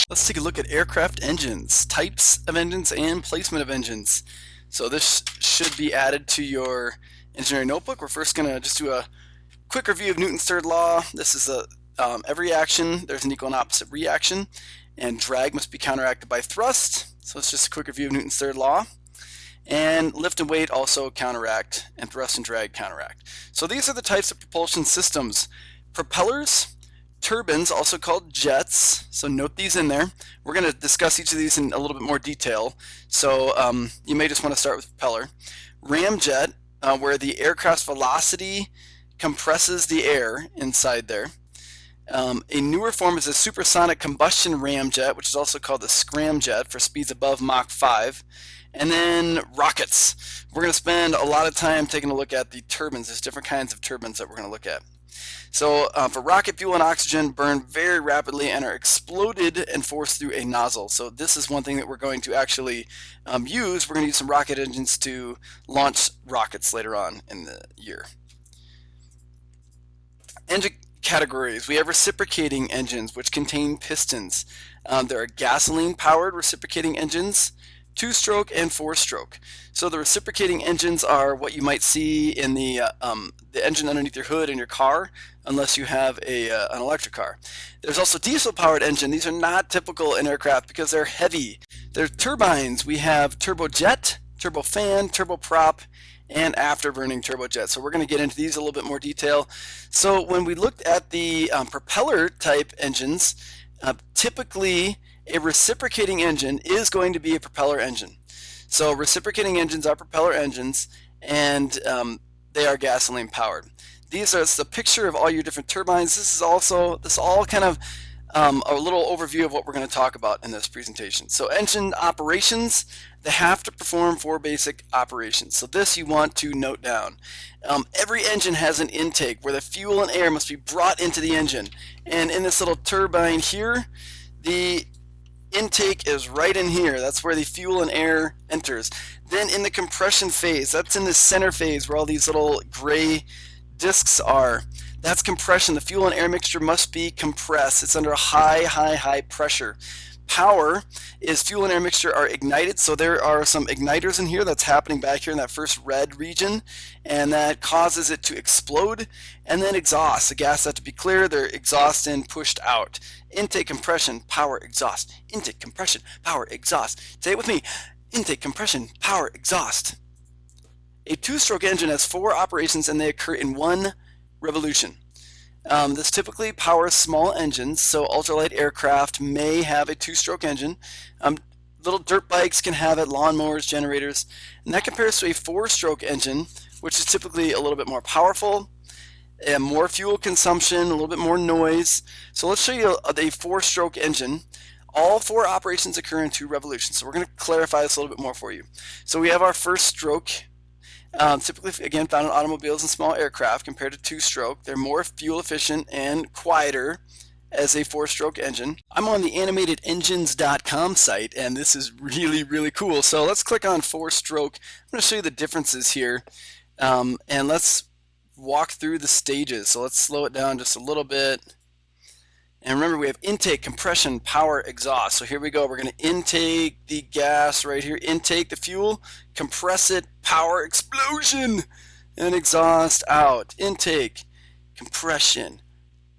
Let's take a look at aircraft engines, types of engines, and placement of engines. So this should be added to your engineering notebook. We're first going to just do a quick review of Newton's third law. This is every action, there's an equal and opposite reaction, and drag must be counteracted by thrust. So it's just a quick review of Newton's third law. And lift and weight also counteract, and thrust and drag counteract. So these are the types of propulsion systems. Propellers, turbines, also called jets, so note these in there. We're going to discuss each of these in a little bit more detail, so you may just want to start with propeller. Ramjet, where the aircraft's velocity compresses the air inside there. A newer form is a supersonic combustion ramjet, which is also called the scramjet for speeds above Mach 5. And then rockets. We're going to spend a lot of time taking a look at the turbines. There's different kinds of turbines that we're going to look at. So for rocket fuel and oxygen burn very rapidly and are exploded and forced through a nozzle. So this is one thing that we're going to actually use. We're going to use some rocket engines to launch rockets later on in the year. Engine categories. We have reciprocating engines, which contain pistons. There are gasoline-powered reciprocating engines, two-stroke and four-stroke. So the reciprocating engines are what you might see in the engine underneath your hood in your car, unless you have an electric car. There's also diesel-powered engine. These are not typical in aircraft because they're heavy. They're turbines. We have turbojet, turbofan, turboprop, and afterburning turbojet. So we're going to get into these a little bit more detail. So when we looked at the propeller type engines, typically a reciprocating engine is going to be a propeller engine. So reciprocating engines are propeller engines, and they are gasoline powered. These are the picture of all your different turbines. This all kind of a little overview of what we're going to talk about in this presentation. So engine operations, they have to perform 4 basic operations. So this you want to note down. Every engine has an intake where the fuel and air must be brought into the engine. And in this little turbine here, the intake is right in here. That's where the fuel and air enters. Then in the compression phase, that's in the center phase where all these little gray discs are. That's compression. The fuel and air mixture must be compressed. It's under a high pressure. Power is fuel and air mixture are ignited, so there are some igniters in here that's happening back here in that first red region, and that causes it to explode. And then exhaust. The gas has to be clear. They're exhaust and pushed out. Intake, compression, power, exhaust. Intake, compression, power, exhaust. Say it with me. Intake, compression, power, exhaust. A two-stroke engine has 4 operations and they occur in 1 revolution. This typically powers small engines, so ultralight aircraft may have a two-stroke engine. Little dirt bikes can have it, lawnmowers, generators, and that compares to a 4-stroke engine, which is typically a little bit more powerful, and more fuel consumption, a little bit more noise. So let's show you the 4-stroke engine. All 4 operations occur in 2 revolutions, so we're going to clarify this a little bit more for you. So we have our first stroke. Typically, again, found in automobiles and small aircraft compared to two-stroke. They're more fuel efficient and quieter as a 4-stroke engine. I'm on the animatedengines.com site, and this is really cool. So let's click on 4-stroke. I'm going to show you the differences here, and let's walk through the stages. So let's slow it down just a little bit. And remember, we have intake, compression, power, exhaust. So here we go. We're going to intake the gas right here. Intake the fuel, compress it, power, explosion, and exhaust out. Intake, compression,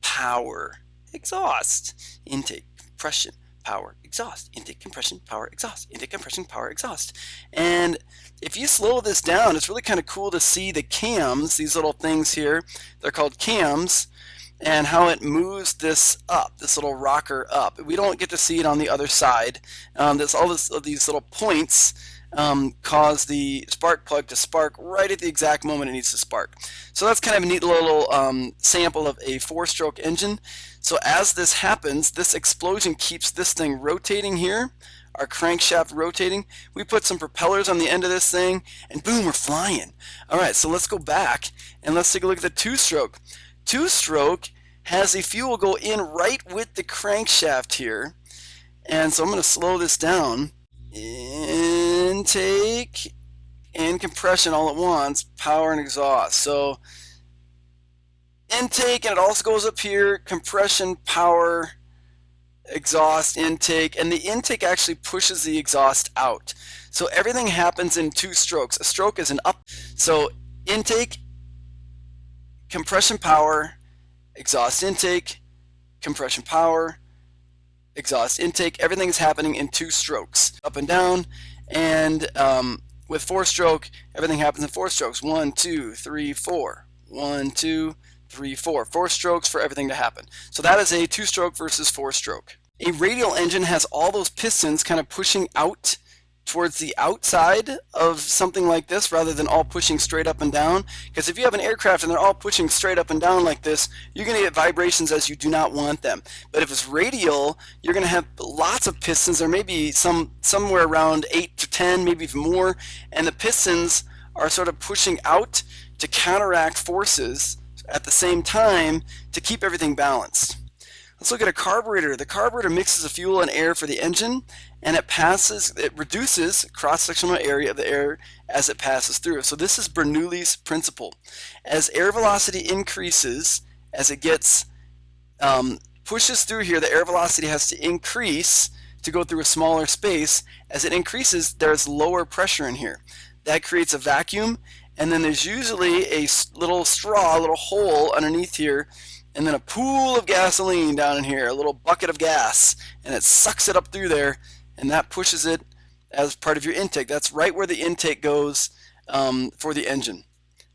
power, exhaust. Intake, compression, power, exhaust. Intake, compression, power, exhaust. Intake, compression, power, exhaust. And if you slow this down, it's really kind of cool to see the cams, these little things here. They're called cams. And how it moves this up, this little rocker up. We don't get to see it on the other side. These little points cause the spark plug to spark right at the exact moment it needs to spark. So that's kind of a neat little sample of a 4-stroke engine. So as this happens, this explosion keeps this thing rotating here, our crankshaft rotating. We put some propellers on the end of this thing, and boom, we're flying. All right, so let's go back and let's take a look at the 2-stroke. Two-stroke has the fuel go in right with the crankshaft here, and so I'm going to slow this down. Intake and compression all at once, power and exhaust. So intake, and it also goes up here, compression, power, exhaust, intake, and the intake actually pushes the exhaust out. So everything happens in two strokes. A stroke is an up. So intake, compression power, exhaust intake, compression power, exhaust intake. Everything is happening in two strokes, up and down. And with four-stroke, everything happens in four strokes. 1, 2, 3, 4. 1, 2, 3, 4. 4 strokes for everything to happen. So that is a two-stroke versus four-stroke. A radial engine has all those pistons kind of pushing out towards the outside of something like this rather than all pushing straight up and down. Because if you have an aircraft and they're all pushing straight up and down like this, you're going to get vibrations as you do not want them. But if it's radial, you're going to have lots of pistons. There may be somewhere around 8 to 10, maybe even more, and the pistons are sort of pushing out to counteract forces at the same time to keep everything balanced. Let's look at a carburetor. The carburetor mixes the fuel and air for the engine, and it reduces cross-sectional area of the air as it passes through. So this is Bernoulli's principle. As air velocity increases, as it gets pushes through here, the air velocity has to increase to go through a smaller space. As it increases, there's lower pressure in here. That creates a vacuum, and then there's usually a little straw, a little hole underneath here, and then a pool of gasoline down in here, a little bucket of gas, and it sucks it up through there, and that pushes it as part of your intake. That's right where the intake goes for the engine.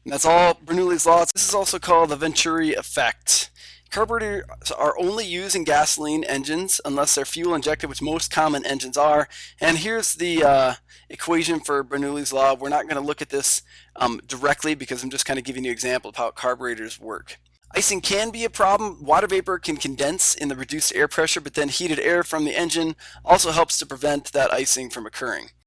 And that's all Bernoulli's law. This is also called the Venturi effect. Carburetors are only used in gasoline engines unless they're fuel injected, which most common engines are. And here's the equation for Bernoulli's law. We're not going to look at this directly because I'm just kind of giving you an example of how carburetors work. Icing can be a problem. Water vapor can condense in the reduced air pressure, but then heated air from the engine also helps to prevent that icing from occurring.